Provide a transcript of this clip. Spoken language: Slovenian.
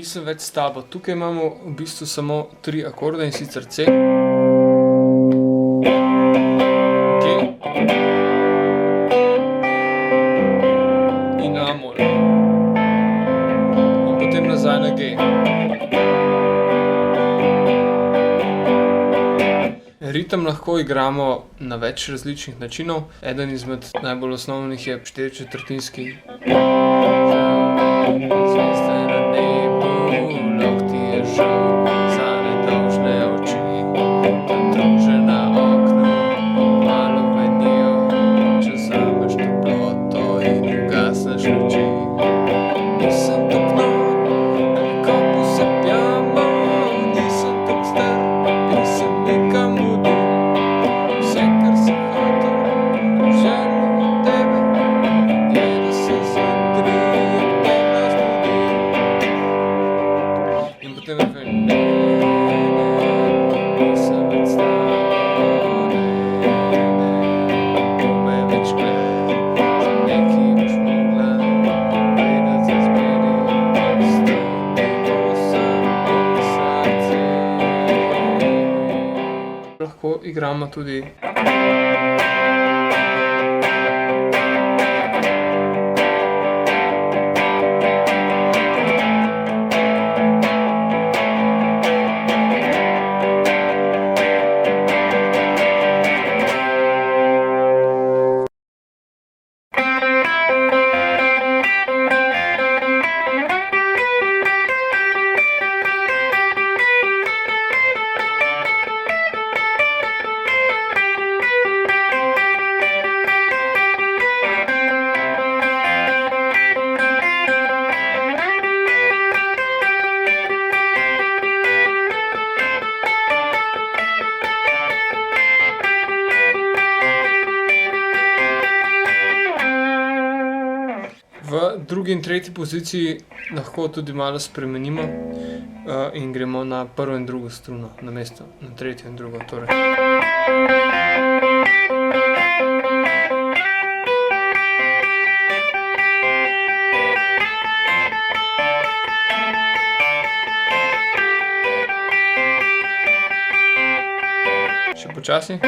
nisem več s tabo. Tukaj imamo v bistvu samo 3 akorde, in sicer C, G in A-mol. In potem nazaj na G. Ritem lahko igramo na več različnih načinov. Eden izmed najbolj osnovnih je 4/4. Zvezde na nebu, lahko ti je žal za nedolžne oči. Družena okna malo venijo, če vzameš toploto in ugasneš luči. Nisem tok nor, na kopu se pijamo, nisem tok star, nisem nekam udil. Vse, kar si hotel, želim od tebe, je, da se zjutraj ob tebe zbudim. In potem naprej. Nisem več s tabo, bo me več gled, za nekaj boš mogla vedeti za zmeri, stoti bo samo srce. Lahko igramo tudi v drugi in tretji poziciji lahko tudi malo spremenimo in gremo na prvo in drugo struno namesto na tretjo in drugo, torej. Še počasi.